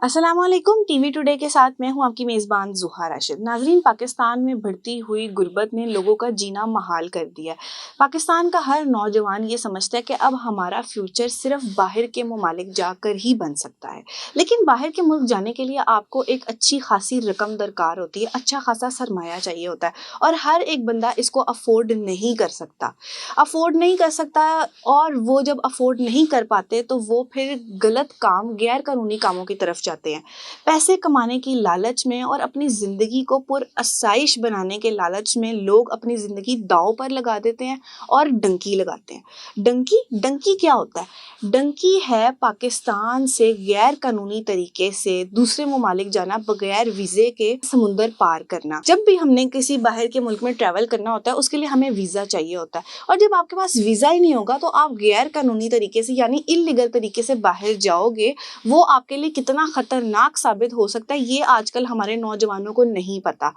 अस्सलामुअलैकुम। TV today के साथ मैं हूं आपकी मेज़बान ज़ुहा राशिद। नाज़रीन, पाकिस्तान में बढ़ती हुई गुर्बत ने लोगों का जीना महाल कर दिया है। पाकिस्तान का हर नौजवान ये समझता है कि अब हमारा फ्यूचर सिर्फ बाहर के ममालिक जाकर ही बन सकता है। लेकिन बाहर के मुल्क जाने के लिए आपको एक अच्छी खासी रकम दरकार होती है, अच्छा खासा सरमाया चाहिए होता है और हर एक बंदा इसको अफोर्ड नहीं कर सकता। और वो जब अफोर्ड नहीं कर पाते तो वो फिर गलत काम, गैर कानूनी कामों की तरफ जाते हैं। पैसे कमाने की लालच में और अपनी ज़िंदगी को पुरअसाइश बनाने के लालच में लोग अपनी ज़िंदगी दांव पर लगा देते हैं और डंकी लगाते हैं। डंकी क्या होता है? डंकी है पाकिस्तान से गैर कानूनी तरीके से दूसरे ममालिक जाना, बगैर वीज़े के समुंदर पार करना। जब भी हमने किसी बाहर के मुल्क में ट्रैवल करना होता है उसके लिए हमें वीज़ा चाहिए होता है, और जब आपके पास वीज़ा ही नहीं होगा तो आप गैर कानूनी तरीके से यानी इल्लीगल तरीके से बाहर जाओगे। वो आपके लिए कितना खतरनाक साबित हो सकता है ये आजकल हमारे नौजवानों को नहीं पता।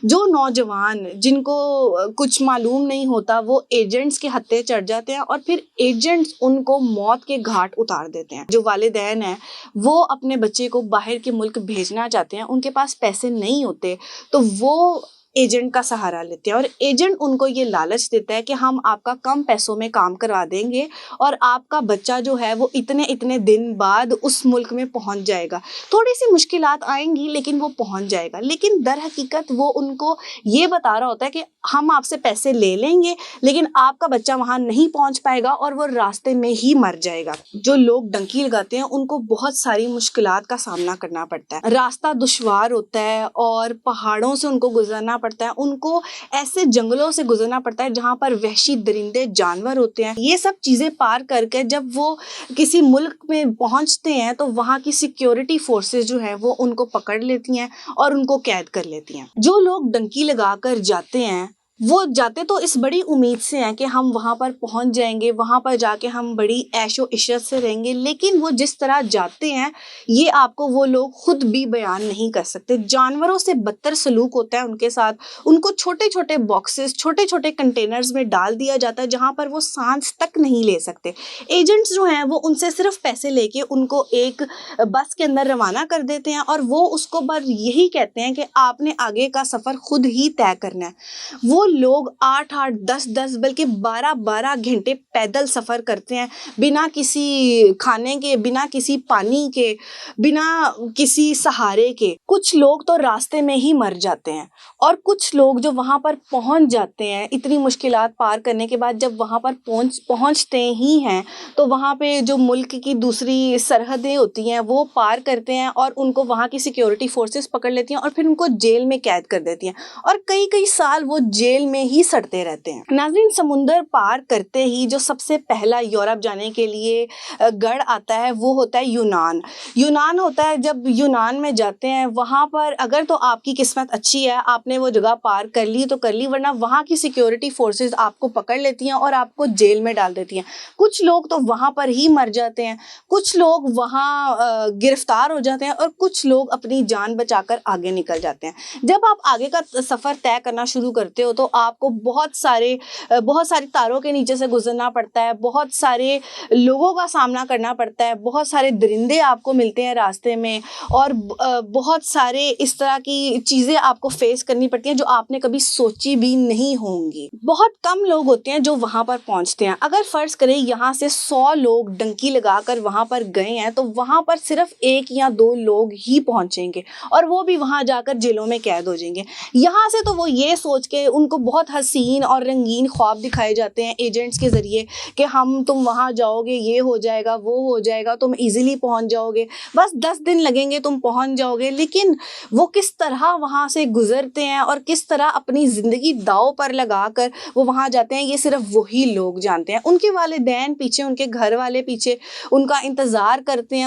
जो नौजवान जिनको कुछ मालूम नहीं होता वो एजेंट्स के हत्थे चढ़ जाते हैं और फिर एजेंट्स उनको मौत के घाट उतार देते हैं। जो वालिदैन हैं वो अपने बच्चे को बाहर के मुल्क भेजना चाहते हैं, उनके पास पैसे नहीं होते तो वो एजेंट का सहारा लेते हैं और एजेंट उनको ये लालच देता है कि हम आपका कम पैसों में काम करवा देंगे और आपका बच्चा जो है वो इतने इतने दिन बाद उस मुल्क में पहुंच जाएगा। थोड़ी सी मुश्किलात आएंगी लेकिन वो पहुंच जाएगा। लेकिन दर हकीकत वो उनको ये बता रहा होता है कि हम आपसे पैसे ले लेंगे लेकिन आपका बच्चा वहां नहीं पहुंच पाएगा और वो रास्ते में ही मर जाएगा। जो लोग डंकी लगाते हैं उनको बहुत सारी मुश्किलात का सामना करना पड़ता है। रास्ता दुश्वार होता है और पहाड़ों से उनको गुजरना पड़ता है, उनको ऐसे जंगलों से गुजरना पड़ता है जहाँ पर वहशी दरिंदे जानवर होते हैं। ये सब चीज़ें पार करके जब वो किसी मुल्क में पहुँचते हैं तो वहाँ की सिक्योरिटी फोर्सेस जो है वो उनको पकड़ लेती हैं और उनको कैद कर लेती हैं। जो लोग डंकी लगा कर जाते हैं वो जाते तो इस बड़ी उम्मीद से हैं कि हम वहाँ पर पहुँच जाएंगे, वहाँ पर जाके हम बड़ी ऐशो इशरत से रहेंगे, लेकिन वो जिस तरह जाते हैं ये आपको वो लोग खुद भी बयान नहीं कर सकते। जानवरों से बदतर सलूक होता है उनके साथ। उनको छोटे छोटे बॉक्सेस, छोटे छोटे कंटेनर्स में डाल दिया जाता है जहाँ पर वो सांस तक नहीं ले सकते। एजेंट्स जो हैं वो उनसे सिर्फ पैसे लेके उनको एक बस के अंदर रवाना कर देते हैं और वो उसको बस यही कहते हैं कि आपने आगे का सफ़र खुद ही तय करना है। वो लोग 8-8, 10-10 बल्कि 12-12 घंटे पैदल सफ़र करते हैं, बिना किसी खाने के, बिना किसी पानी के, बिना किसी सहारे के। कुछ लोग तो रास्ते में ही मर जाते हैं और कुछ लोग जो वहाँ पर पहुँच जाते हैं इतनी मुश्किलात पार करने के बाद, जब वहाँ पर पहुँचते ही हैं तो वहाँ पे जो मुल्क की दूसरी सरहदें होती हैं वो पार करते हैं और उनको वहाँ की सिक्योरिटी फोर्सेस पकड़ लेती हैं और फिर उनको जेल में कैद कर देती हैं और कई कई साल वो जेल में ही सड़ते रहते हैं। नाज़रीन, समुंदर पार करते ही जो सबसे पहला यूरोप जाने के लिए गढ़ आता है वो होता है यूनान होता है। जब यूनान में जाते हैं वहाँ पर अगर तो आपकी किस्मत अच्छी है, आपने वो जगह पार कर ली तो कर ली, वरना वहाँ की सिक्योरिटी फोर्सेस आपको पकड़ लेती हैं और आपको जेल में डाल देती हैं। कुछ लोग तो वहाँ पर ही मर जाते हैं, कुछ लोग वहाँ गिरफ्तार हो जाते हैं और कुछ लोग अपनी जान बचाकर आगे निकल जाते हैं। जब आप आगे का सफ़र तय करना शुरू करते हो तो आपको बहुत सारी तारों के नीचे से गुजरना पड़ता है, बहुत सारे लोगों का सामना करना पड़ता है, बहुत सारे दरिंदे आपको मिलते हैं रास्ते में और बहुत सारे इस तरह की चीज़ें आपको फेस करनी पड़ती हैं जो आपने कभी सोची भी नहीं होंगी। बहुत कम लोग होते हैं जो वहाँ पर पहुँचते हैं। अगर फ़र्ज़ करें यहाँ से 100 लोग डंकी लगाकर वहाँ पर गए हैं तो वहाँ पर सिर्फ 1 या 2 लोग ही पहुँचेंगे और वो भी वहाँ जाकर जेलों में कैद हो जाएंगे। यहाँ से तो वो ये सोच के उनको बहुत हसीन और रंगीन ख्वाब दिखाए जाते हैं एजेंट्स के ज़रिए कि तुम वहाँ जाओगे, ये हो जाएगा, वो हो जाएगा, तुम इजीली पहुँच जाओगे, बस 10 दिन लगेंगे तुम पहुँच जाओगे। लेकिन वो किस तरह वहाँ से गुजरते हैं और किस तरह अपनी ज़िंदगी दांव पर लगाकर वो वहाँ जाते हैं ये सिर्फ वही लोग जानते हैं। उनके वालिदैन पीछे, उनके घर वाले पीछे उनका इंतज़ार करते हैं,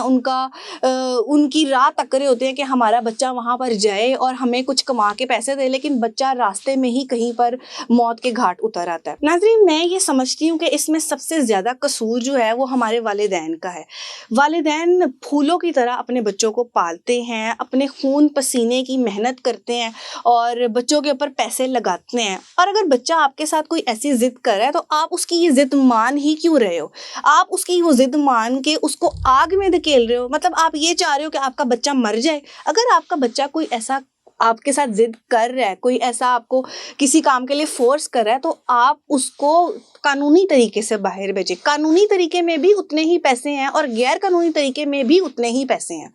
उनकी राह तक रहे होते हैं कि हमारा बच्चा वहाँ पर जाए और हमें कुछ कमा के पैसे दे, लेकिन बच्चा रास्ते में ही कहीं पर मौत के घाट उतर आता है। नाज़रीन, मैं ये समझती हूँ कि इसमें सबसे ज़्यादा कसूर जो है वो हमारे वालिदैन का है। वालिदैन फूलों की तरह अपने बच्चों को पालते हैं, अपने खून पसीने की मेहनत करते हैं और बच्चों के ऊपर पैसे लगाते हैं, और अगर बच्चा आपके साथ कोई ऐसी ज़िद कर रहा है तो आप उसकी ये ज़िद मान ही क्यों रहे हो? आप उसकी वो ज़िद मान के उसको आग में धकेल रहे हो। मतलब आप ये चाह रहे हो कि आपका बच्चा मर जाए। अगर आपका बच्चा कोई ऐसा आपके साथ ज़िद कर रहा है, कोई ऐसा आपको किसी काम के लिए फ़ोर्स कर रहा है, तो आप उसको कानूनी तरीके से बाहर भेजें। कानूनी तरीके में भी उतने ही पैसे हैं और गैर कानूनी तरीके में भी उतने ही पैसे हैं।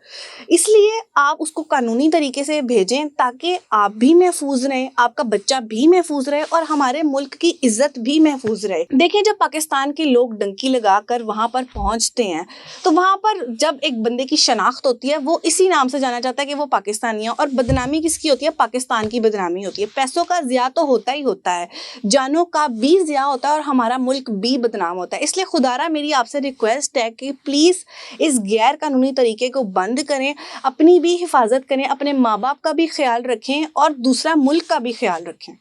इसलिए आप उसको कानूनी तरीके से भेजें ताकि आप भी महफूज रहें, आपका बच्चा भी महफूज रहे और हमारे मुल्क की इज्जत भी महफूज रहे। देखिए, जब पाकिस्तान के लोग डंकी लगाकर वहाँ पर पहुँचते हैं तो वहाँ पर जब एक बंदे की शनाख्त होती है वो इसी नाम से जाना जाता है कि वो पाकिस्तानी है, और बदनामी किसकी होती है? पाकिस्तान की बदनामी होती है। पैसों का ज़िया तो होता ही होता है, जानों का भी ज़िया होता है और हमारा मुल्क भी बदनाम होता है। इसलिए खुदारा मेरी आपसे रिक्वेस्ट है कि प्लीज़ इस गैर कानूनी तरीके को बंद करें, अपनी भी हिफाजत करें, अपने माँ बाप का भी ख्याल रखें और दूसरा मुल्क का भी ख्याल रखें।